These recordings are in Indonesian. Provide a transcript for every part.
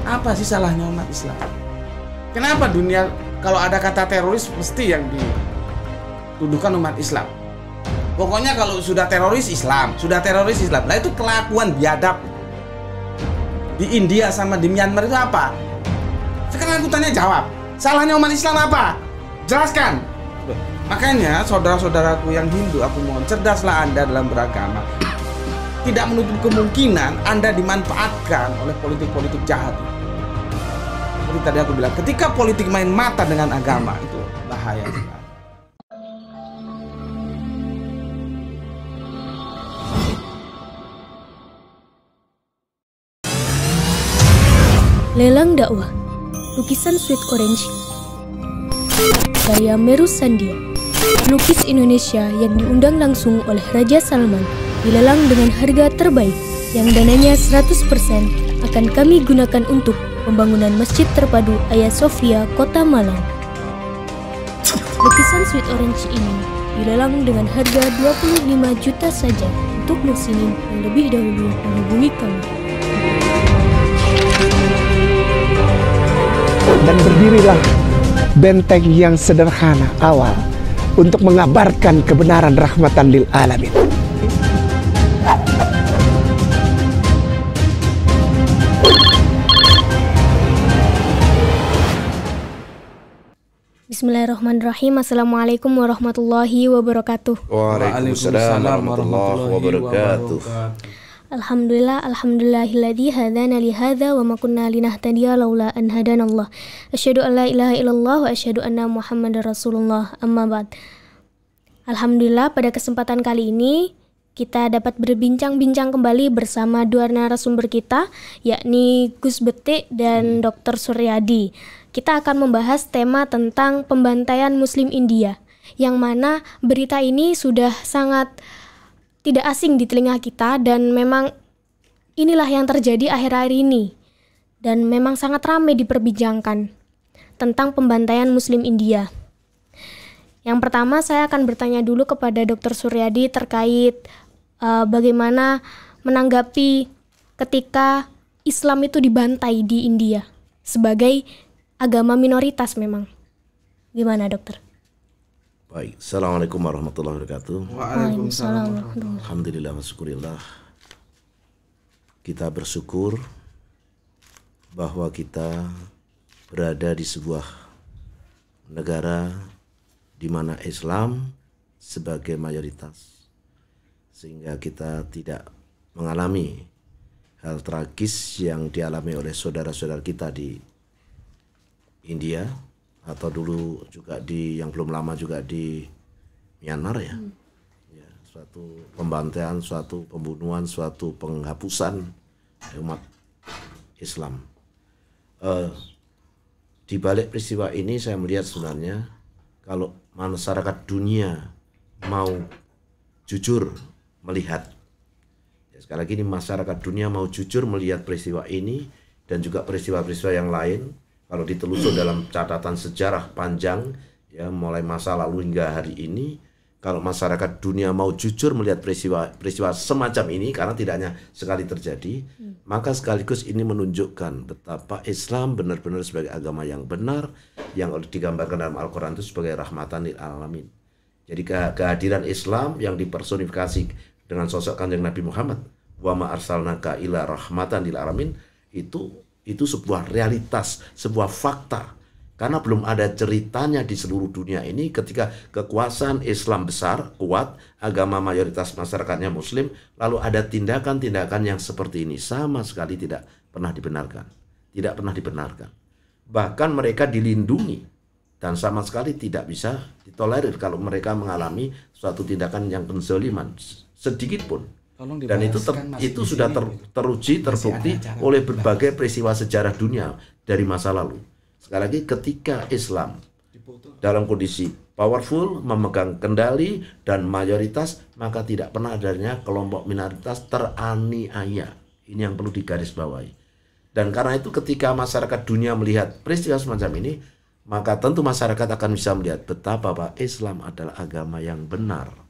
Apa sih salahnya umat Islam? Kenapa dunia kalau ada kata teroris mesti yang dituduhkan umat Islam? Pokoknya kalau sudah teroris Islam, sudah teroris Islam. Nah itu kelakuan biadab di India sama di Myanmar itu apa? Sekarang aku tanya jawab. Salahnya umat Islam apa? Jelaskan. Makanya saudara-saudaraku yang Hindu, aku mohon cerdaslah Anda dalam beragama. Tidak menutup kemungkinan Anda dimanfaatkan oleh politik-politik jahat. Seperti tadi aku bilang, ketika politik main mata dengan agama itu bahaya sekali. Lelang dakwah, lukisan Sweet Orange, gaya Meru Sandia, pelukis Indonesia yang diundang langsung oleh Raja Salman, dilelang dengan harga terbaik yang dananya 100% akan kami gunakan untuk pembangunan Masjid Terpadu Hagia Sophia, Kota Malang. Lukisan Sweet Orange ini dilelang dengan harga 25 juta saja untuk muslimin yang lebih dahulu menghubungi kami. Dan berdirilah benteng yang sederhana awal untuk mengabarkan kebenaran rahmatan lil alamin. Bismillahirrahmanirrahim. Assalamualaikum warahmatullahi wabarakatuh. Waalaikumsalam warahmatullahi wabarakatuh. Alhamdulillahilladzi hadana li hadza wa ma kunna linahtadiya laula an hadanallah. Asyhadu an la ilaha illallah wa asyhadu anna Muhammadar Rasulullah. Amma ba'd. Alhamdulillah, pada kesempatan kali ini kita dapat berbincang-bincang kembali bersama dua narasumber kita, yakni Gus Betik dan Dr. Suryadi. Kita akan membahas tema tentang pembantaian Muslim India, yang mana berita ini sudah sangat tidak asing di telinga kita, dan memang inilah yang terjadi akhir-akhir ini dan memang sangat ramai diperbincangkan tentang pembantaian Muslim India. Yang pertama, saya akan bertanya dulu kepada Dr. Suryadi terkait bagaimana menanggapi ketika Islam itu dibantai di India sebagai agama minoritas memang. Gimana, dokter? Baik, Assalamualaikum warahmatullahi wabarakatuh. Waalaikumsalam. Alhamdulillah wa syukurillah. Kita bersyukur bahwa kita berada di sebuah negara di mana Islam sebagai mayoritas, sehingga kita tidak mengalami hal tragis yang dialami oleh saudara-saudara kita di India, atau dulu juga yang belum lama juga di Myanmar ya. Ya, suatu pembantaian, suatu pembunuhan, suatu penghapusan umat Islam. Di balik peristiwa ini saya melihat sebenarnya kalau masyarakat dunia mau jujur melihat, ya, sekali lagi ini masyarakat dunia mau jujur melihat peristiwa ini dan juga peristiwa-peristiwa yang lain. Kalau ditelusur dalam catatan sejarah panjang, ya, mulai masa lalu hingga hari ini, kalau masyarakat dunia mau jujur melihat peristiwa semacam ini, karena tidak hanya sekali terjadi, maka sekaligus ini menunjukkan betapa Islam benar-benar sebagai agama yang benar, yang digambarkan dalam Al-Quran itu sebagai rahmatan lil alamin. Jadi kehadiran Islam yang dipersonifikasi dengan sosok Kanjeng Nabi Muhammad, wa ma arsalnaka ila rahmatan lil alamin, itu sebuah realitas, sebuah fakta. Karena belum ada ceritanya di seluruh dunia ini ketika kekuasaan Islam besar, kuat, agama mayoritas masyarakatnya Muslim, lalu ada tindakan-tindakan yang seperti ini sama sekali tidak pernah dibenarkan. Tidak pernah dibenarkan. Bahkan mereka dilindungi dan sama sekali tidak bisa ditolerir kalau mereka mengalami suatu tindakan yang penzaliman sedikit pun. Dan itu sudah teruji, terbukti oleh berbagai peristiwa sejarah dunia dari masa lalu. Sekali lagi, ketika Islam dalam kondisi powerful, memegang kendali dan mayoritas, maka tidak pernah adanya kelompok minoritas teraniaya. Ini yang perlu digarisbawahi. Dan karena itu ketika masyarakat dunia melihat peristiwa semacam ini, maka tentu masyarakat akan bisa melihat betapa Islam adalah agama yang benar.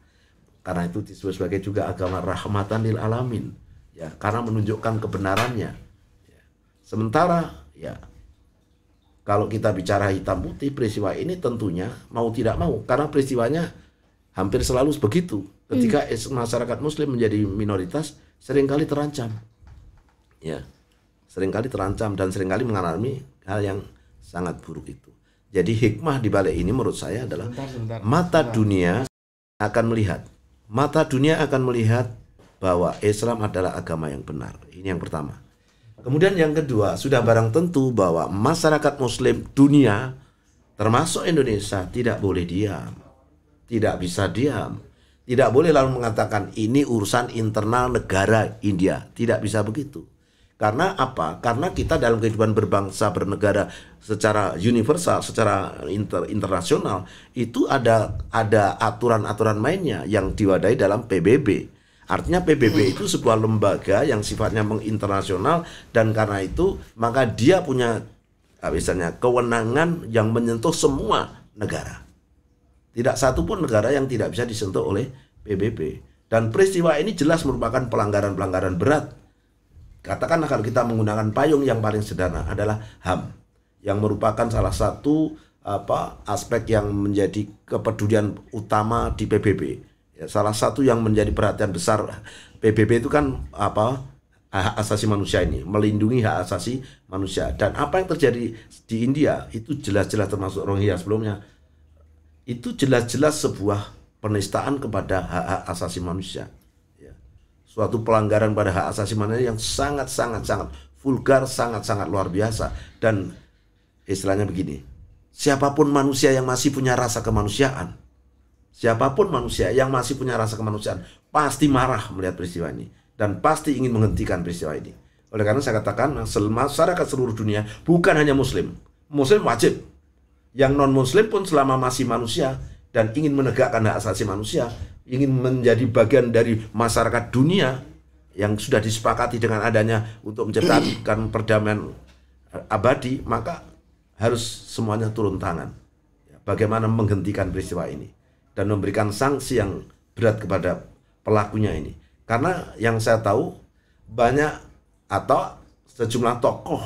Karena itu disebut sebagai juga agama rahmatan lil alamin, ya, karena menunjukkan kebenarannya. Ya. Sementara Ya, kalau kita bicara hitam putih, peristiwa ini tentunya mau tidak mau, karena peristiwanya hampir selalu begitu. Ketika masyarakat Muslim menjadi minoritas, seringkali terancam. Ya, seringkali terancam dan seringkali mengalami hal yang sangat buruk itu. Jadi hikmah di balik ini menurut saya adalah mata dunia akan melihat bahwa Islam adalah agama yang benar. Ini yang pertama. Kemudian yang kedua, sudah barang tentu bahwa masyarakat Muslim dunia termasuk Indonesia tidak boleh diam. Tidak bisa diam. Tidak boleh lalu mengatakan ini urusan internal negara India. Tidak bisa begitu. Karena apa? Karena kita dalam kehidupan berbangsa bernegara secara universal, secara internasional itu ada aturan-aturan mainnya yang diwadahi dalam PBB. Artinya PBB itu sebuah lembaga yang sifatnya menginternasional dan karena itu maka dia punya misalnya kewenangan yang menyentuh semua negara. Tidak satu pun negara yang tidak bisa disentuh oleh PBB. Dan peristiwa ini jelas merupakan pelanggaran-pelanggaran berat. Katakanlah kalau kita menggunakan payung yang paling sederhana adalah HAM, yang merupakan salah satu aspek yang menjadi kepedulian utama di PBB. Ya, salah satu yang menjadi perhatian besar PBB itu kan hak asasi manusia ini, melindungi hak asasi manusia. Dan apa yang terjadi di India itu jelas-jelas termasuk Rohingya sebelumnya, itu jelas-jelas sebuah penistaan kepada hak asasi manusia. Suatu pelanggaran pada hak asasi manusia yang sangat vulgar, sangat luar biasa. Dan istilahnya begini, siapapun manusia yang masih punya rasa kemanusiaan, pasti marah melihat peristiwa ini dan pasti ingin menghentikan peristiwa ini. Oleh karena saya katakan masyarakat seluruh dunia, bukan hanya Muslim wajib, yang non Muslim pun selama masih manusia dan ingin menegakkan hak asasi manusia, ingin menjadi bagian dari masyarakat dunia yang sudah disepakati dengan adanya untuk menciptakan perdamaian abadi, maka harus semuanya turun tangan. Bagaimana menghentikan peristiwa ini dan memberikan sanksi yang berat kepada pelakunya ini. Karena yang saya tahu banyak atau sejumlah tokoh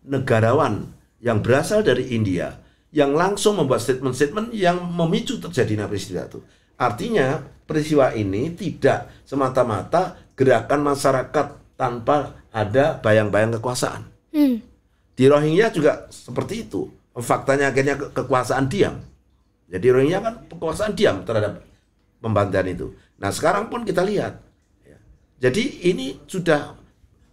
negarawan yang berasal dari India yang langsung membuat statement-statement yang memicu terjadinya peristiwa itu. Artinya peristiwa ini tidak semata-mata gerakan masyarakat tanpa ada bayang-bayang kekuasaan. Di Rohingya juga seperti itu. Faktanya akhirnya kekuasaan diam. Jadi Rohingya kan kekuasaan diam terhadap pembantaian itu. Nah sekarang pun kita lihat. Jadi ini sudah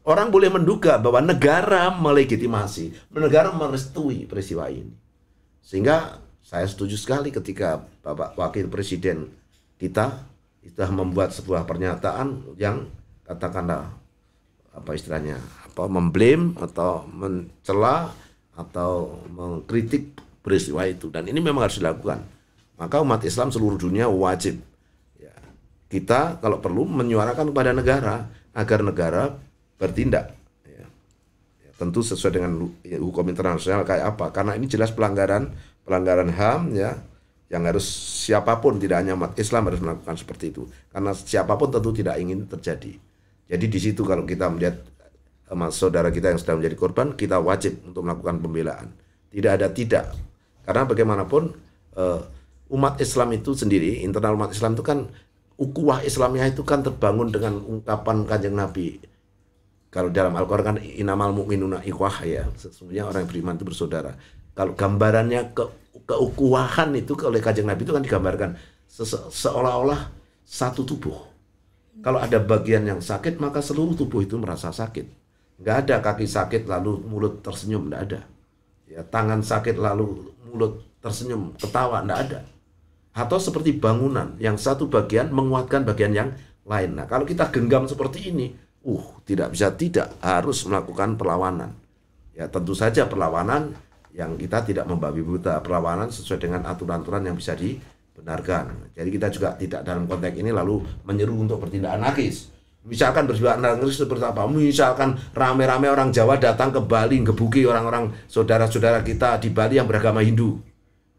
orang boleh menduga bahwa negara melegitimasi, negara merestui peristiwa ini. Sehingga saya setuju sekali ketika Bapak Wakil Presiden kita sudah membuat sebuah pernyataan yang katakanlah memblame atau mencela atau mengkritik peristiwa itu, dan ini memang harus dilakukan. Maka umat Islam seluruh dunia wajib kita kalau perlu menyuarakan kepada negara agar negara bertindak. Tentu sesuai dengan hukum internasional kayak apa, karena ini jelas pelanggaran HAM yang harus siapapun, tidak hanya umat Islam harus melakukan seperti itu, karena siapapun tentu tidak ingin terjadi. Jadi di situ kalau kita melihat saudara kita yang sedang menjadi korban, kita wajib untuk melakukan pembelaan. Karena bagaimanapun umat Islam itu sendiri, internal umat Islam itu kan ukhuwah Islamiyah itu kan terbangun dengan ungkapan Kanjeng Nabi. Kalau dalam Al-Quran kan inamal mu'minuna ikhwah, ya, sesungguhnya orang yang beriman itu bersaudara. Kalau gambarannya keukhuwahan itu oleh Kanjeng Nabi itu kan digambarkan seolah-olah satu tubuh. Kalau ada bagian yang sakit maka seluruh tubuh itu merasa sakit. Nggak ada kaki sakit lalu mulut tersenyum, nggak ada. Ya, tangan sakit lalu mulut tersenyum, ketawa, nggak ada. Atau seperti bangunan yang satu bagian menguatkan bagian yang lain. Nah, kalau kita genggam seperti ini, tidak harus melakukan perlawanan. Ya, tentu saja perlawanan yang kita tidak membabi buta, perlawanan sesuai dengan aturan-aturan yang bisa dibenarkan. Jadi kita juga tidak dalam konteks ini lalu menyeru untuk bertindak anarkis. Misalkan bertindak anarkis seperti apa? Misalkan rame-rame orang Jawa datang ke Bali, ngebuki orang-orang saudara-saudara kita di Bali yang beragama Hindu.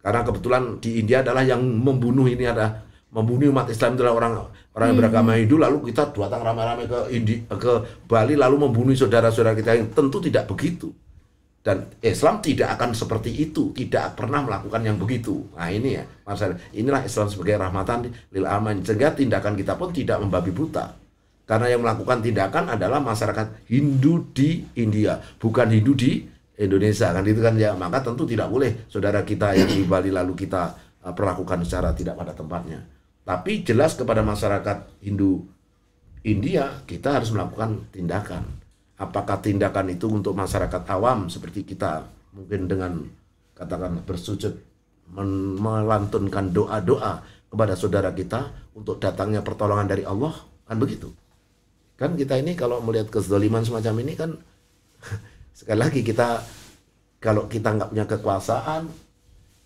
Karena kebetulan di India adalah yang membunuh umat Islam adalah orang yang beragama Hindu, lalu kita datang ramai-ramai ke Bali lalu membunuh saudara-saudara kita, yang tentu tidak begitu. Dan Islam tidak akan seperti itu, tidak pernah melakukan yang begitu. Nah ini ya, masalah. Inilah Islam sebagai rahmatan lil alamin. Sehingga tindakan kita pun tidak membabi buta. Karena yang melakukan tindakan adalah masyarakat Hindu di India, bukan Hindu di Indonesia. Kan itu kan ya, maka tentu tidak boleh saudara kita yang di Bali lalu kita perlakukan secara tidak pada tempatnya. Tapi jelas kepada masyarakat Hindu India kita harus melakukan tindakan. Apakah tindakan itu untuk masyarakat awam seperti kita mungkin dengan katakan bersujud melantunkan doa-doa kepada saudara kita untuk datangnya pertolongan dari Allah, kan begitu. Kan kita ini kalau melihat kezaliman semacam ini kan sekali lagi kita kalau kita nggak punya kekuasaan,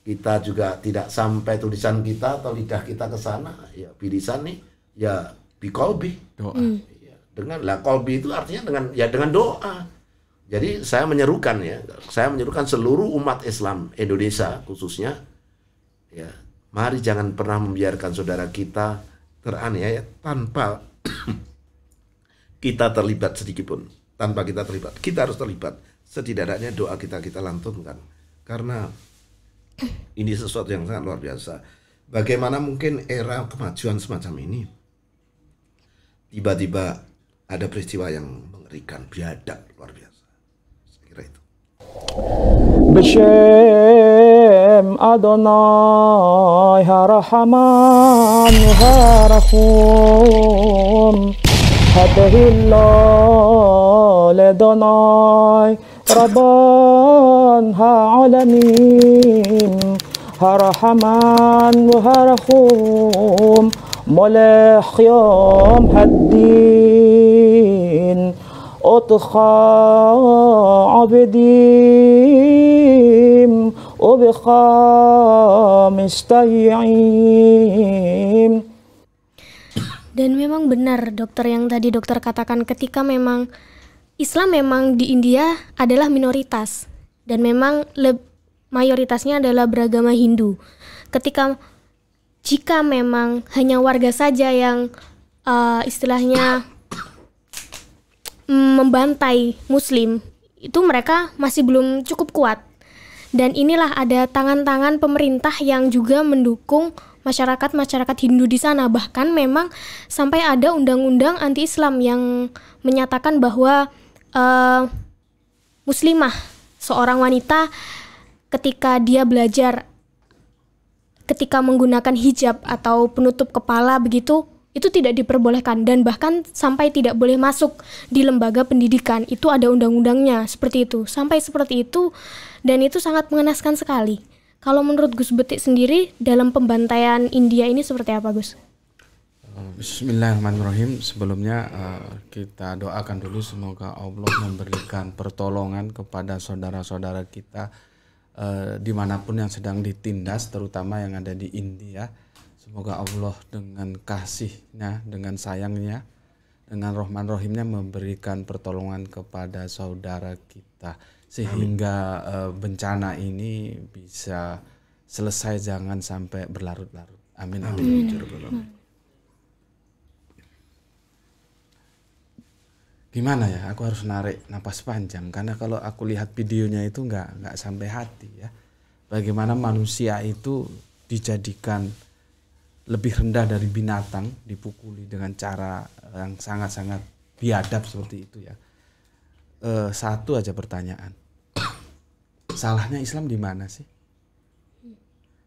kita juga tidak sampai tulisan kita atau lidah kita ke sana, ya bilisan nih ya biqalbi, doa. Dengan kolbi itu artinya dengan doa. Jadi saya menyerukan seluruh umat Islam Indonesia khususnya, ya mari jangan pernah membiarkan saudara kita teraniaya tanpa kita terlibat sedikit pun. Tanpa kita terlibat, kita harus terlibat. Setidaknya doa kita lantunkan, karena ini sesuatu yang sangat luar biasa. Bagaimana mungkin era kemajuan semacam ini tiba-tiba ada peristiwa yang mengerikan, biadab luar biasa. Saya kira itu. Bishem Adonai Harahaman Harahum Hadahillah Ledonai Rabban Ha'alamin Harahaman Harahum ملح يوم هالدين أطخى عبديم وبخا مستيعيم. Dan memang benar dokter yang tadi dokter katakan, ketika memang Islam memang di India adalah minoritas dan memang mayoritasnya adalah beragama Hindu. Jika memang hanya warga saja yang istilahnya membantai Muslim, itu mereka masih belum cukup kuat. Dan inilah ada tangan-tangan pemerintah yang juga mendukung masyarakat Hindu di sana. Bahkan memang sampai ada undang-undang anti-Islam yang menyatakan bahwa muslimah, seorang wanita ketika dia belajar, ketika menggunakan hijab atau penutup kepala begitu, itu tidak diperbolehkan dan bahkan sampai tidak boleh masuk di lembaga pendidikan. Itu ada undang-undangnya seperti itu. Sampai seperti itu, dan itu sangat mengenaskan sekali. Kalau menurut Gus Betik sendiri dalam pembantaian India ini seperti apa, Gus? Bismillahirrahmanirrahim. Sebelumnya kita doakan dulu semoga Allah memberikan pertolongan kepada saudara-saudara kita dimanapun yang sedang ditindas, terutama yang ada di India. Semoga Allah dengan kasihnya, dengan sayangnya, dengan rahman rahimnya memberikan pertolongan kepada saudara kita, sehingga bencana ini bisa selesai, jangan sampai berlarut-larut. Amin. Amin. Gimana ya, aku harus narik napas panjang karena kalau aku lihat videonya itu nggak sampai hati ya. Bagaimana manusia itu dijadikan lebih rendah dari binatang, dipukuli dengan cara yang sangat-sangat biadab seperti itu ya. Satu aja pertanyaan, salahnya Islam di mana sih?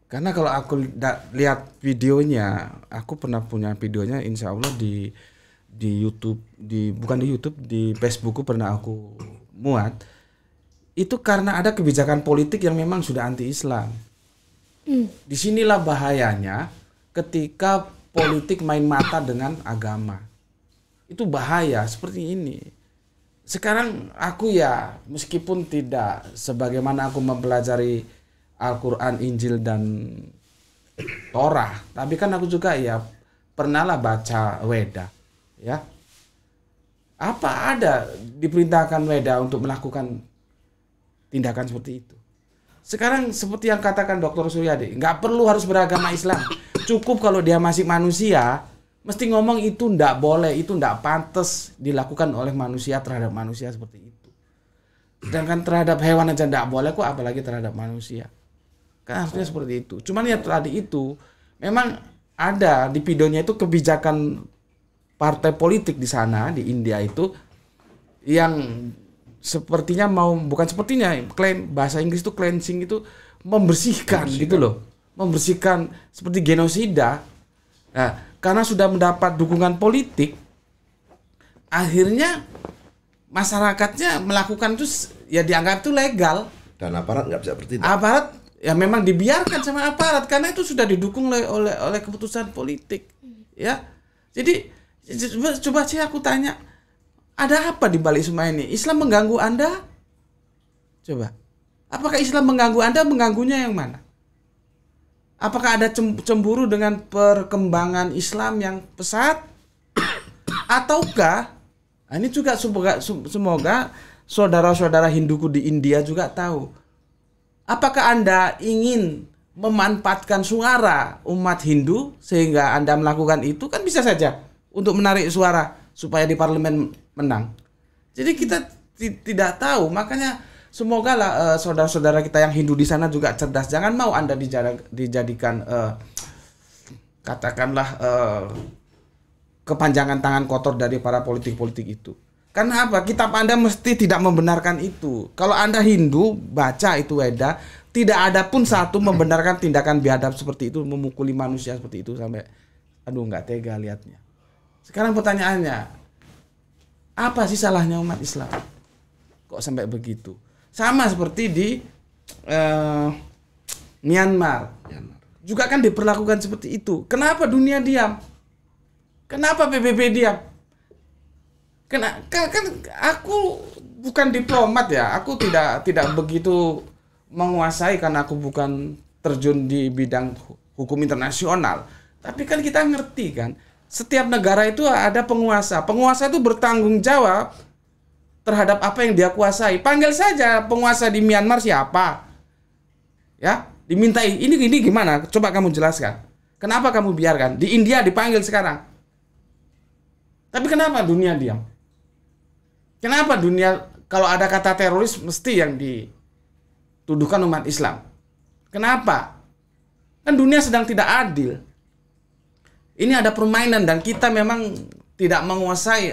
Karena kalau aku lihat videonya, aku pernah punya videonya, insya Allah di YouTube, bukan di YouTube, di Facebookku pernah aku muat. Itu karena ada kebijakan politik yang memang sudah anti-Islam. Disinilah bahayanya ketika politik main mata dengan agama. Itu bahaya seperti ini. Sekarang aku ya, meskipun tidak sebagaimana aku mempelajari Al-Quran, Injil, dan Torah, tapi kan aku juga ya pernahlah baca Weda. Ya, apa ada diperintahkan Weda untuk melakukan tindakan seperti itu? Sekarang seperti yang katakan Dr. Suryadi, nggak perlu harus beragama Islam, cukup kalau dia masih manusia, mesti ngomong itu nggak boleh, itu nggak pantas dilakukan oleh manusia terhadap manusia seperti itu. Sedangkan terhadap hewan aja tidak boleh kok, apalagi terhadap manusia. Kan harusnya seperti itu. Cuman ya tadi itu memang ada di videonya itu kebijakan partai politik di sana di India itu yang sepertinya bukan sepertinya, klaim bahasa Inggris itu cleansing, itu membersihkan gitu loh. Membersihkan seperti genosida. Nah, karena sudah mendapat dukungan politik, akhirnya masyarakatnya melakukan itu ya dianggap itu legal. Dan aparat nggak bisa bertindak. Aparat ya memang dibiarkan sama aparat karena itu sudah didukung oleh keputusan politik. Ya. Jadi coba sih aku tanya, ada apa di balik semua ini? Islam mengganggu Anda? Coba. Apakah Islam mengganggu Anda? Mengganggunya yang mana? Apakah ada cemburu dengan perkembangan Islam yang pesat? Ataukah ini juga semoga saudara-saudara Hinduku di India juga tahu. Apakah Anda ingin memanfaatkan suara umat Hindu sehingga Anda melakukan itu? Kan bisa saja untuk menarik suara supaya di parlemen menang. Jadi kita tidak tahu, makanya semoga lah saudara-saudara kita yang Hindu di sana juga cerdas. Jangan mau Anda dijadikan katakanlah kepanjangan tangan kotor dari para politik-politik itu. Karena apa? Kitab Anda mesti tidak membenarkan itu. Kalau Anda Hindu, baca itu Weda, tidak ada pun satu membenarkan tindakan biadab seperti itu, memukuli manusia seperti itu sampai aduh nggak tega lihatnya. Sekarang pertanyaannya, apa sih salahnya umat Islam? Kok sampai begitu? Sama seperti di Myanmar. Juga kan diperlakukan seperti itu. Kenapa dunia diam? Kenapa PBB diam? Kan aku bukan diplomat ya. Aku tidak begitu menguasai karena aku bukan terjun di bidang hukum internasional. Tapi kan kita ngerti kan, setiap negara itu ada penguasa. Penguasa itu bertanggung jawab terhadap apa yang dia kuasai. Panggil saja penguasa di Myanmar siapa. Ya, dimintai ini gimana? Coba kamu jelaskan. Kenapa kamu biarkan? Di India dipanggil sekarang. Tapi kenapa dunia diam? Kenapa dunia kalau ada kata teroris mesti yang dituduhkan umat Islam? Kenapa? Kan dunia sedang tidak adil. Ini ada permainan dan kita memang tidak menguasai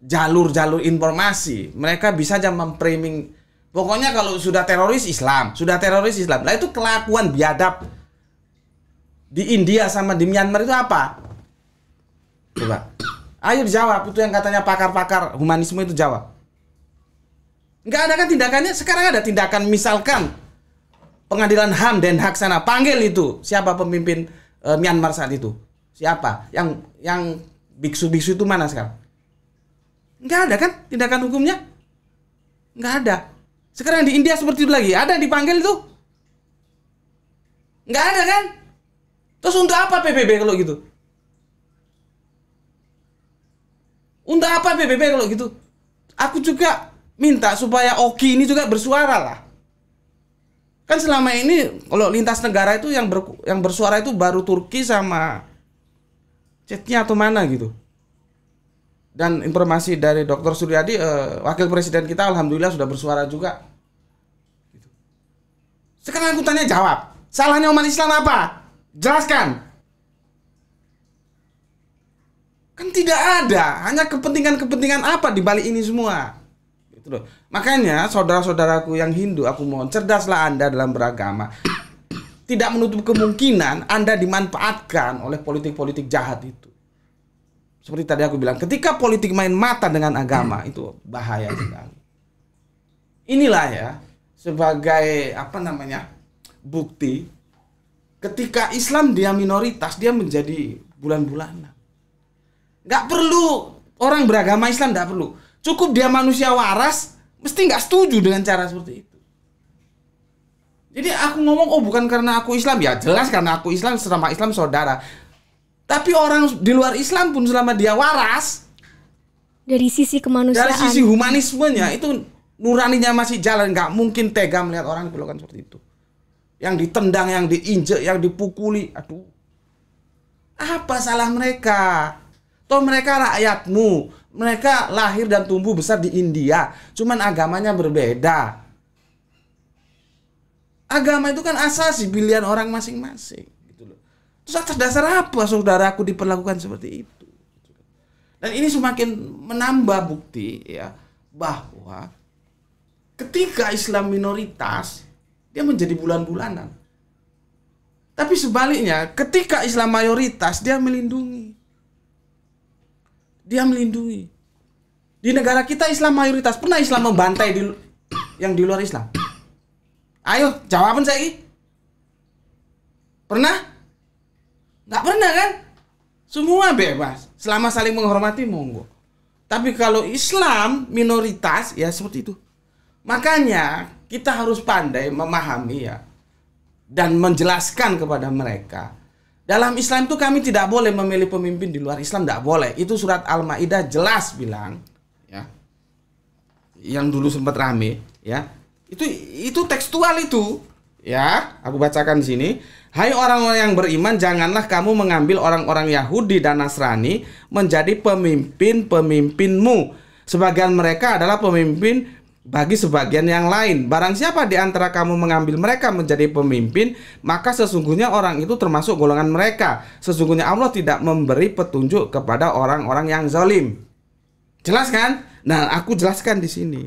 jalur-jalur informasi. Mereka bisa aja memframing. Pokoknya kalau sudah teroris Islam, sudah teroris Islam. Lah itu kelakuan biadab di India sama di Myanmar itu apa? Coba, ayo dijawab. Itu yang katanya pakar-pakar humanisme itu jawab. Nggak ada kan tindakannya? Sekarang ada tindakan, misalkan pengadilan HAM Den Haag sana panggil itu siapa pemimpin Myanmar saat itu? Siapa? Yang biksu-biksu itu mana sekarang? Nggak ada kan tindakan hukumnya? Nggak ada. Sekarang di India seperti itu lagi. Ada dipanggil itu? Nggak ada kan? Terus untuk apa PBB kalau gitu? Untuk apa PBB kalau gitu? Aku juga minta supaya Oki ini juga bersuara lah. Kan selama ini kalau lintas negara itu yang bersuara itu baru Turki sama Chetnya atau mana gitu. Dan informasi dari Dr. Suryadi, wakil presiden kita alhamdulillah sudah bersuara juga. Sekarang aku tanya jawab. Salahnya umat Islam apa? Jelaskan. Kan tidak ada, hanya kepentingan-kepentingan apa di balik ini semua. Gitu loh. Makanya saudara-saudaraku yang Hindu, aku mohon cerdaslah Anda dalam beragama. Tidak menutup kemungkinan Anda dimanfaatkan oleh politik-politik jahat itu. Seperti tadi aku bilang, ketika politik main mata dengan agama itu bahaya sekali. Inilah ya sebagai bukti ketika Islam dia minoritas, dia menjadi bulan-bulanan. Gak perlu orang beragama Islam, gak perlu. Cukup dia manusia waras, mesti gak setuju dengan cara seperti itu. Jadi aku ngomong, oh bukan karena aku Islam. Ya jelas karena aku Islam, selama Islam saudara. Tapi orang di luar Islam pun selama dia waras, dari sisi kemanusiaan, dari sisi humanismenya itu nuraninya masih jalan. Gak mungkin tega melihat orang diperlakukan seperti itu. Yang ditendang, yang diinjek, yang dipukuli. Aduh, apa salah mereka? Toh mereka rakyatmu, Mereka lahir dan tumbuh besar di India, cuman agamanya berbeda. Agama itu kan asasi pilihan orang masing-masing, gitu loh. Terus atas dasar apa saudaraku diperlakukan seperti itu? Dan ini semakin menambah bukti ya bahwa ketika Islam minoritas dia menjadi bulan-bulanan. Tapi sebaliknya, ketika Islam mayoritas dia melindungi. Dia melindungi. Di negara kita Islam mayoritas, pernah Islam membantai yang di luar Islam? Ayo, jawaban saya. Pernah? Nggak pernah kan? Semua bebas, selama saling menghormati monggo. Tapi kalau Islam minoritas ya seperti itu. Makanya kita harus pandai memahami ya dan menjelaskan kepada mereka. Dalam Islam itu kami tidak boleh memilih pemimpin di luar Islam, tidak boleh. Itu surat Al-Maidah jelas bilang, ya. Yang dulu sempat rame, ya. Itu tekstual itu, ya. Aku bacakan di sini. Hai orang-orang yang beriman, janganlah kamu mengambil orang-orang Yahudi dan Nasrani menjadi pemimpin-pemimpinmu. Sebagian mereka adalah pemimpin bagi sebagian yang lain. Barang siapa di antara kamu mengambil mereka menjadi pemimpin, maka sesungguhnya orang itu termasuk golongan mereka. Sesungguhnya Allah tidak memberi petunjuk kepada orang-orang yang zalim. Jelas kan? Nah, aku jelaskan di sini.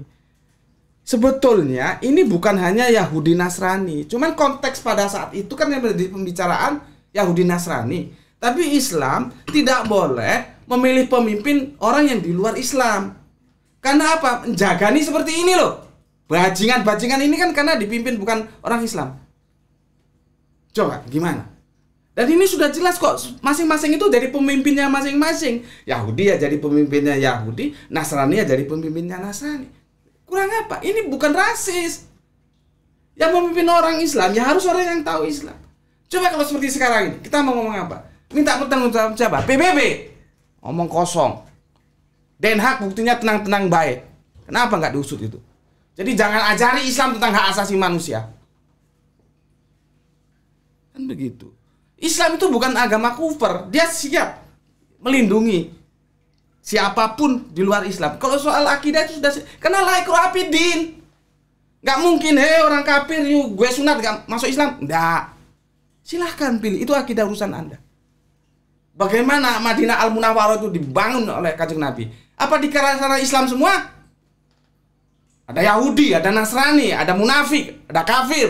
Sebetulnya ini bukan hanya Yahudi Nasrani. Cuman konteks pada saat itu kan yang menjadi pembicaraan Yahudi Nasrani. Tapi Islam tidak boleh memilih pemimpin orang yang di luar Islam. Karena apa? Menjagani seperti ini loh. Bajingan-bajingan ini kan karena dipimpin bukan orang Islam. Coba gimana? Dan ini sudah jelas kok. Masing-masing itu jadi pemimpinnya masing-masing. Yahudi ya jadi pemimpinnya Yahudi, Nasrani ya jadi pemimpinnya Nasrani. Kurang apa? Ini bukan rasis. Yang memimpin orang Islam ya harus orang yang tahu Islam. Coba kalau seperti sekarang ini, kita mau ngomong apa? Minta pertanggung jawab PBB. Ngomong kosong. Den Haag buktinya tenang-tenang baik. Kenapa nggak diusut itu? Jadi jangan ajari Islam tentang hak asasi manusia. Kan begitu. Islam itu bukan agama kufur. Dia siap melindungi siapapun di luar Islam. Kalau soal akidah itu sudah karena laikul apidin. Nggak mungkin, orang kafir, gue sunat gak masuk Islam. Nggak. Silahkan pilih. Itu akidah urusan Anda. Bagaimana Madinah Al-Munawwarah itu dibangun oleh Kanjeng Nabi? Apa di sana Islam semua? Ada Yahudi, ada Nasrani, ada munafik, ada kafir.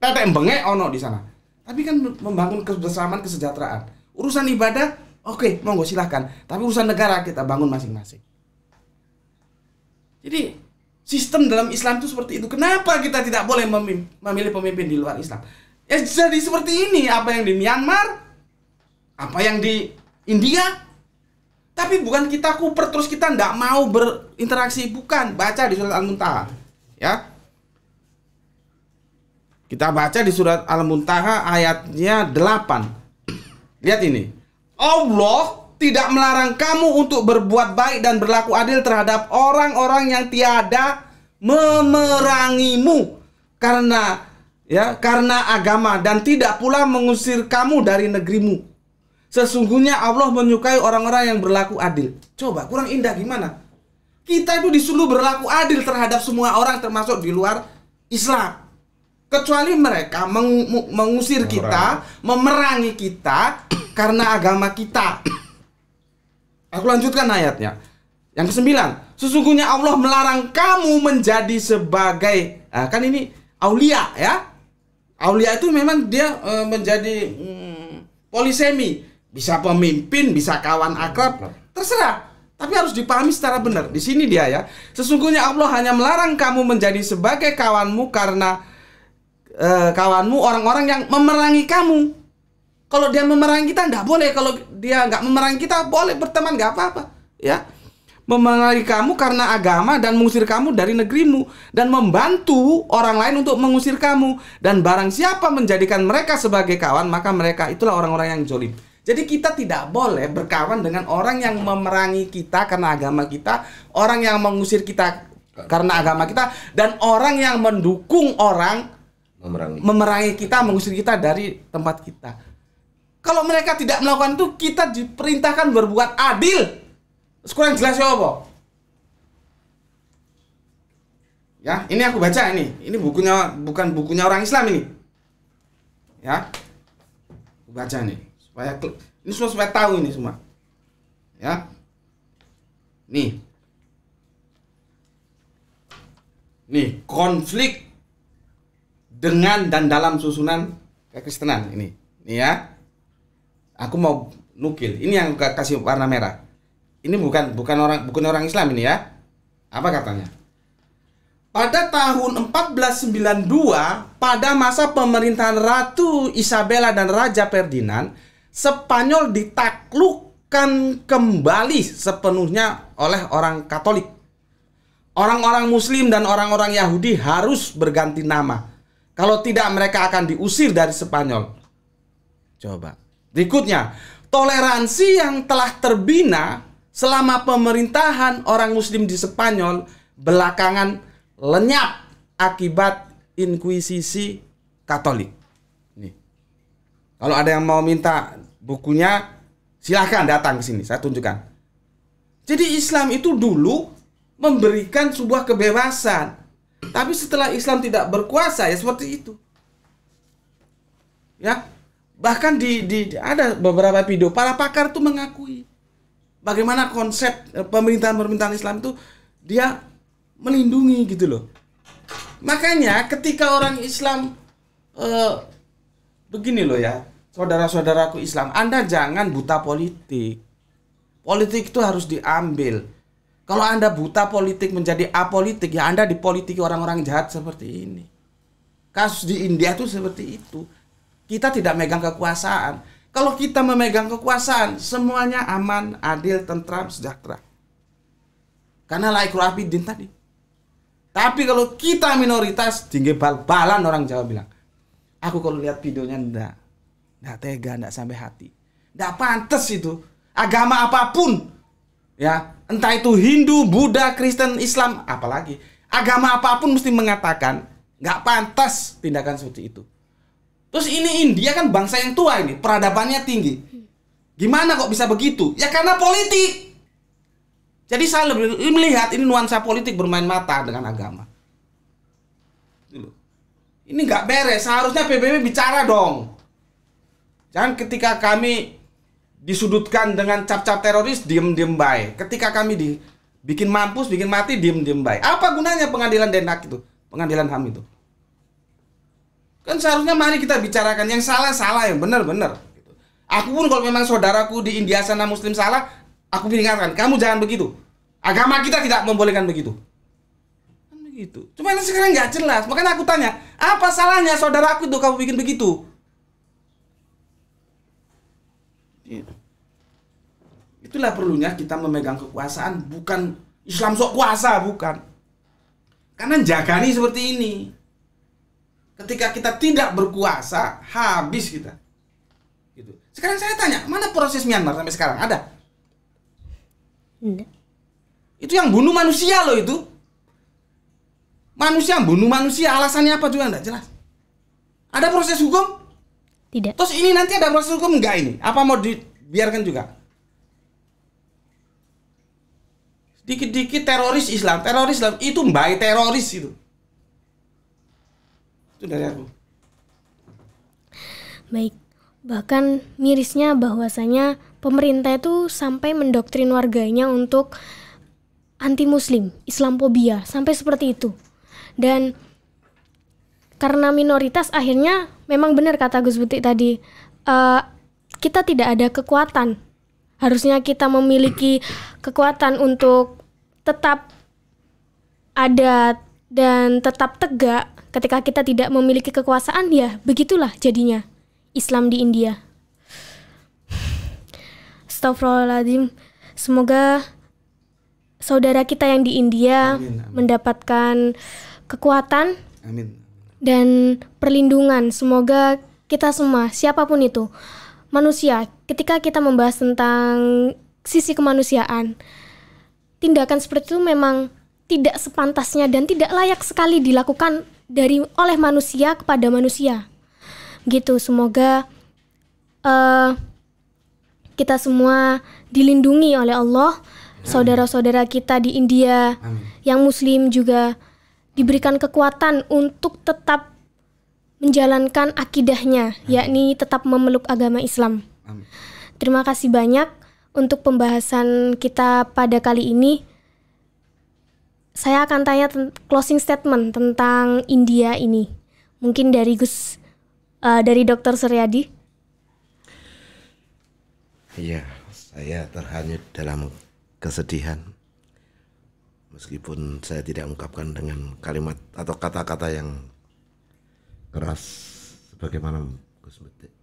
Tetek bengek ono di sana. Tapi kan membangun kebersamaan, kesejahteraan. Urusan ibadah, oke, monggo silahkan. Tapi urusan negara kita bangun masing-masing. Jadi sistem dalam Islam itu seperti itu. Kenapa kita tidak boleh memilih pemimpin di luar Islam? Ya jadi seperti ini. Apa yang di Myanmar, apa yang di India. Tapi bukan kita kuper terus kita tidak mau berinteraksi. Bukan. Baca di surat Al-Muntaha. Ya. Kita baca di surat Al-Muntaha ayatnya 8. Lihat ini. Allah tidak melarang kamu untuk berbuat baik dan berlaku adil terhadap orang-orang yang tiada memerangimu karena agama dan tidak pula mengusir kamu dari negerimu. Sesungguhnya Allah menyukai orang-orang yang berlaku adil. Coba, kurang indah gimana? Kita itu disuruh berlaku adil terhadap semua orang termasuk di luar Islam. Kecuali mereka mengusir kita, memerangi kita karena agama kita. Aku lanjutkan ayatnya. Yang ke-9. Sesungguhnya Allah melarang kamu menjadi sebagai kan ini aulia ya. Aulia itu memang dia menjadi polisemi. Bisa pemimpin, bisa kawan akrab, terserah. Tapi harus dipahami secara benar. Di sini dia ya. Sesungguhnya Allah hanya melarang kamu menjadi sebagai kawanmu karena kawanmu orang-orang yang memerangi kamu. Kalau dia memerangi kita tidak boleh. Kalau dia nggak memerangi kita boleh berteman, nggak apa-apa. Ya, memerangi kamu karena agama dan mengusir kamu dari negerimu dan membantu orang lain untuk mengusir kamu. Dan barang siapa menjadikan mereka sebagai kawan, maka mereka itulah orang-orang yang zalim. Jadi kita tidak boleh berkawan dengan orang yang memerangi kita karena agama kita, orang yang mengusir kita karena agama kita, dan orang yang mendukung orang memerangi kita, mengusir kita dari tempat kita. Kalau mereka tidak melakukan itu, kita diperintahkan berbuat adil. kurang jelas ya apa? Ya, ini aku baca ini. Ini bukunya, bukan bukunya orang Islam ini. Ya. Aku baca nih supaya ini supaya tahu ini semua. Ya. Nih. Nih, konflik dengan dan dalam susunan kekristenan ini. Nih ya. Aku mau nukil. Ini yang kasih warna merah. Ini bukan orang Islam ini ya. Apa katanya? Pada tahun 1492, pada masa pemerintahan Ratu Isabella dan Raja Ferdinand, Spanyol ditaklukkan kembali sepenuhnya oleh orang Katolik. Orang-orang Muslim dan orang-orang Yahudi harus berganti nama. Kalau tidak, mereka akan diusir dari Spanyol. Coba. Berikutnya, toleransi yang telah terbina selama pemerintahan orang Muslim di Spanyol belakangan lenyap akibat inkuisisi Katolik. Nih. Kalau ada yang mau minta bukunya, silahkan datang ke sini, saya tunjukkan. Jadi Islam itu dulu memberikan sebuah kebebasan, tapi setelah Islam tidak berkuasa ya seperti itu. Ya, bahkan ada beberapa video para pakar itu mengakui bagaimana konsep pemerintahan Islam itu dia melindungi gitu loh. Makanya ketika orang Islam begini loh ya, saudara-saudaraku Islam, Anda jangan buta politik. Politik itu harus diambil. Kalau Anda buta politik menjadi apolitik, ya Anda dipolitiki orang-orang jahat seperti ini. Kasus di India tuh seperti itu. Kita tidak megang kekuasaan. Kalau kita memegang kekuasaan, semuanya aman, adil, tentram, sejahtera. Karena laikul abidin tadi. Tapi kalau kita minoritas, tinggi bal-balan orang Jawa bilang. Aku kalau lihat videonya enggak tega, enggak sampai hati. Enggak pantas itu. Agama apapun. Ya, entah itu Hindu, Buddha, Kristen, Islam, apalagi. Agama apapun mesti mengatakan enggak pantas tindakan seperti itu. Terus ini India kan bangsa yang tua ini, peradabannya tinggi. Gimana kok bisa begitu? Ya karena politik. Jadi saya lebih melihat ini nuansa politik bermain mata dengan agama. Ini nggak beres. Seharusnya PBB bicara dong. Jangan ketika kami disudutkan dengan cap-cap teroris, diem-diem baik. Ketika kami bikin mampus, bikin mati, diem-diem baik. Apa gunanya pengadilan Den Haag itu? Pengadilan HAM itu? Kan seharusnya mari kita bicarakan yang salah, yang benar-benar. Aku pun kalau memang saudaraku di India sana Muslim salah, aku ingatkan, kamu jangan begitu. Agama kita tidak membolehkan begitu. Kan begitu. Cuma sekarang nggak jelas. Makanya aku tanya, apa salahnya saudaraku itu kamu bikin begitu? Itulah perlunya kita memegang kekuasaan, bukan Islam sok kuasa, bukan. Karena jagani seperti ini. Ketika kita tidak berkuasa, habis kita. Gitu. Sekarang saya tanya, mana proses Myanmar sampai sekarang? Ada? Enggak. Itu yang bunuh manusia loh itu. Manusia yang bunuh manusia, alasannya apa juga enggak jelas. Ada proses hukum? Tidak. Terus ini nanti ada proses hukum enggak ini? Apa mau dibiarkan juga? Dikit-dikit teroris Islam itu mbak teroris itu. Itu dari aku. Baik. Bahkan mirisnya bahwasanya pemerintah itu sampai mendoktrin warganya untuk anti-muslim, Islamophobia, sampai seperti itu. Dan karena minoritas akhirnya memang benar kata Gus Butik tadi, kita tidak ada kekuatan. Harusnya kita memiliki kekuatan untuk tetap ada dan tetap tegak. Ketika kita tidak memiliki kekuasaan, ya begitulah jadinya Islam di India. Astagfirullahaladzim. Semoga saudara kita yang di India Amin. mendapatkan kekuatan Amin. dan perlindungan. Semoga kita semua, siapapun itu, manusia, ketika kita membahas tentang sisi kemanusiaan, tindakan seperti itu memang tidak sepantasnya dan tidak layak sekali dilakukan oleh manusia kepada manusia. Gitu, semoga kita semua dilindungi oleh Allah saudara-saudara kita di India yang muslim juga diberikan kekuatan untuk tetap menjalankan akidahnya, yakni tetap memeluk agama Islam. Terima kasih banyak untuk pembahasan kita pada kali ini. Saya akan tanya closing statement tentang India ini. Mungkin dari dari Dr. Suryadi. Iya, saya terhanyut dalam kesedihan. Meskipun saya tidak mengungkapkan dengan kalimat atau kata-kata yang keras sebagaimana Gus Betik.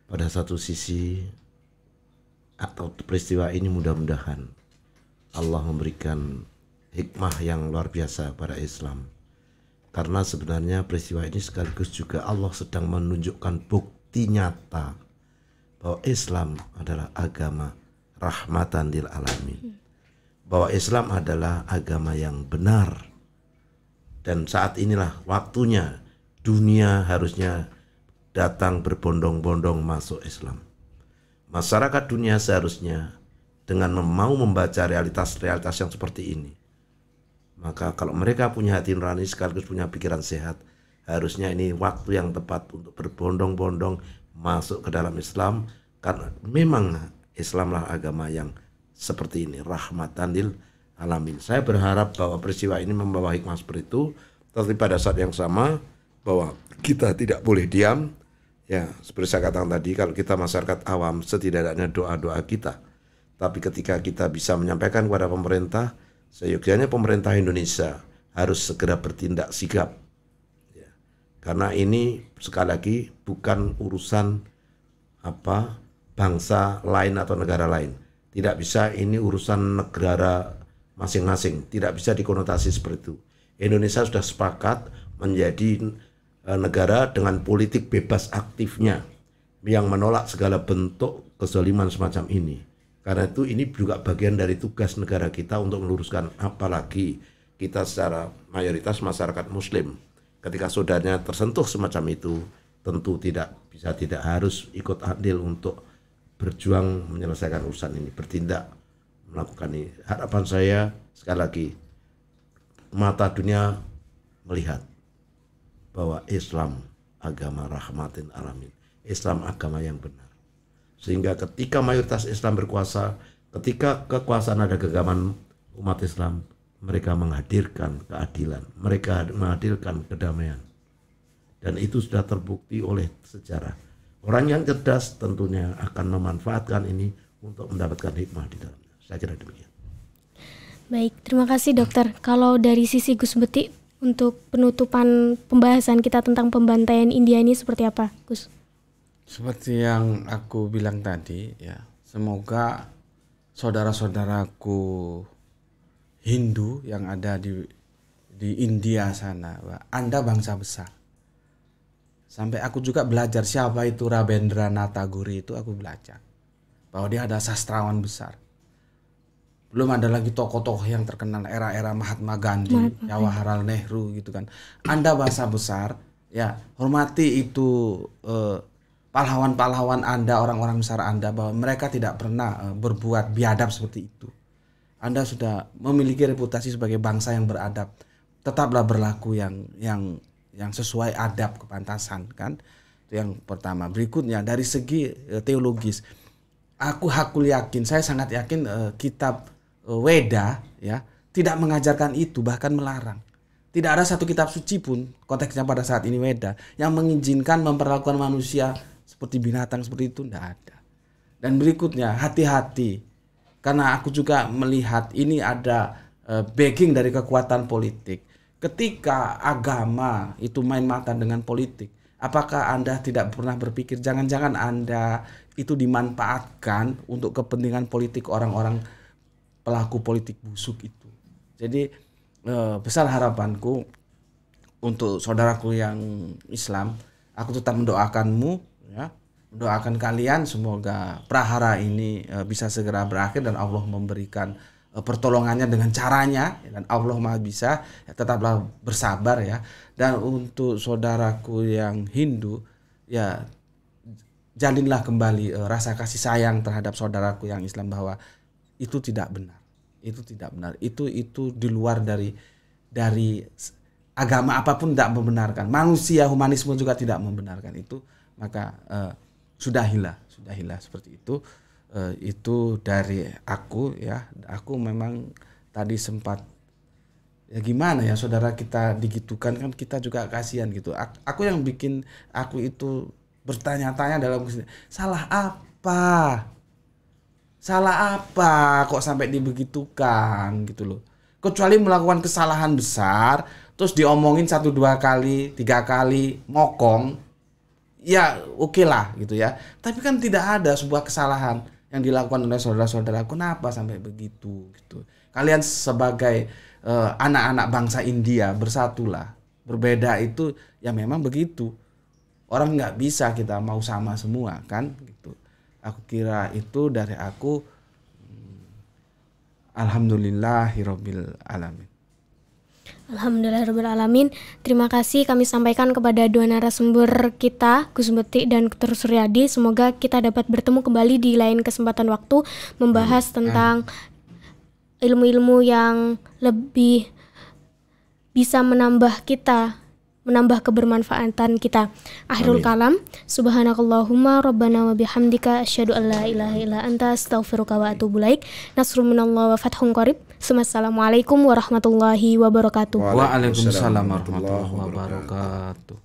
Pada satu sisi atau peristiwa ini mudah-mudahan Allah memberikan hikmah yang luar biasa pada Islam. Karena sebenarnya peristiwa ini sekaligus juga Allah sedang menunjukkan bukti nyata bahwa Islam adalah agama rahmatan lil alamin. Bahwa Islam adalah agama yang benar. Dan saat inilah waktunya dunia harusnya datang berbondong-bondong masuk Islam. Masyarakat dunia seharusnya dengan mau membaca realitas-realitas yang seperti ini, maka kalau mereka punya hati nurani sekaligus punya pikiran sehat, harusnya ini waktu yang tepat untuk berbondong-bondong masuk ke dalam Islam. Karena memang Islamlah agama yang seperti ini, rahmatan lil alamin. Saya berharap bahwa peristiwa ini membawa hikmah seperti itu, tapi pada saat yang sama bahwa kita tidak boleh diam. Ya, seperti saya katakan tadi, kalau kita masyarakat awam, setidaknya doa-doa kita. Tapi ketika kita bisa menyampaikan kepada pemerintah, seyogyanya pemerintah Indonesia harus segera bertindak sigap. Ya. Karena ini sekali lagi bukan urusan bangsa lain atau negara lain. Tidak bisa ini urusan negara masing-masing. Tidak bisa dikonotasi seperti itu. Indonesia sudah sepakat menjadi negara dengan politik bebas aktifnya yang menolak segala bentuk kezaliman semacam ini. Karena itu ini juga bagian dari tugas negara kita untuk meluruskan, apalagi kita secara mayoritas masyarakat muslim. Ketika saudaranya tersentuh semacam itu, tentu tidak harus ikut andil untuk berjuang menyelesaikan urusan ini, bertindak melakukan ini. Harapan saya sekali lagi, mata dunia melihat bahwa Islam agama rahmatin alamin, Islam agama yang benar. Sehingga ketika mayoritas Islam berkuasa, ketika kekuasaan ada genggaman umat Islam, mereka menghadirkan keadilan, mereka menghadirkan kedamaian. Dan itu sudah terbukti oleh sejarah. Orang yang cerdas tentunya akan memanfaatkan ini untuk mendapatkan hikmah di dalamnya. Saya kira demikian. Baik, terima kasih dokter. Kalau dari sisi Gus Betik, untuk penutupan pembahasan kita tentang pembantaian India ini seperti apa, Gus? Seperti yang aku bilang tadi, ya, semoga saudara-saudaraku Hindu yang ada di India sana, Anda bangsa besar. Sampai aku juga belajar siapa itu Rabindranath Tagore, itu aku belajar bahwa dia ada sastrawan besar. Belum ada lagi tokoh-tokoh yang terkenal era-era Mahatma Gandhi, Jawaharlal Nehru gitu kan. Anda bangsa besar, ya, hormati itu pahlawan-pahlawan Anda, orang-orang besar Anda, bahwa mereka tidak pernah berbuat biadab seperti itu. Anda sudah memiliki reputasi sebagai bangsa yang beradab. Tetaplah berlaku yang sesuai adab kepantasan, kan. Itu yang pertama. Berikutnya dari segi teologis, aku yakin, saya sangat yakin kitab Weda, ya, tidak mengajarkan itu, bahkan melarang. Tidak ada satu kitab suci pun, konteksnya pada saat ini Weda, yang mengizinkan memperlakukan manusia seperti binatang seperti itu, tidak ada. Dan berikutnya, hati-hati, karena aku juga melihat ini ada backing dari kekuatan politik. Ketika agama itu main mata dengan politik, apakah Anda tidak pernah berpikir jangan-jangan Anda itu dimanfaatkan untuk kepentingan politik orang-orang pelaku politik busuk itu. Jadi besar harapanku untuk saudaraku yang Islam, aku tetap mendoakanmu, ya, mendoakan kalian semoga prahara ini bisa segera berakhir dan Allah memberikan pertolongannya dengan caranya, dan Allah Maha Bisa, ya, tetaplah bersabar, ya. Dan untuk saudaraku yang Hindu, ya, jalinlah kembali rasa kasih sayang terhadap saudaraku yang Islam, bahwa itu tidak benar. Itu tidak benar. Itu di luar dari agama apapun tidak membenarkan. Manusia, humanisme juga tidak membenarkan itu. Maka sudahilah seperti itu. Itu dari aku ya. Aku memang tadi sempat ya gimana ya, saudara kita digitukan kan kita juga kasihan gitu. Aku yang bikin aku itu bertanya-tanya dalam salah apa? Salah apa kok sampai dibegitukan gitu loh. Kecuali melakukan kesalahan besar terus diomongin 1, 2 kali, 3 kali mokong. Ya oke lah gitu ya. Tapi kan tidak ada sebuah kesalahan yang dilakukan oleh saudara-saudara. Kenapa sampai begitu gitu. Kalian sebagai anak-anak bangsa India bersatulah. Berbeda itu ya memang begitu. Orang nggak bisa kita mau sama semua kan gitu. Aku kira itu dari aku. Alhamdulillahirabbil alamin. Alhamdulillahirabbil alamin. Terima kasih kami sampaikan kepada dua narasumber kita, Gus Betik dan Dr. Suryadi. Semoga kita dapat bertemu kembali di lain kesempatan waktu membahas tentang ilmu-ilmu yang lebih bisa menambah kebermanfaatan kita. Akhirul kalam, subhanakallahumma rabbana wa bihamdika asyhadu an la ilaha illa anta astaghfiruka wa atubu ilaik. Nasrun minallah wa fathun qarib. Assalamualaikum warahmatullahi wabarakatuh. Waalaikumsalam warahmatullahi wabarakatuh.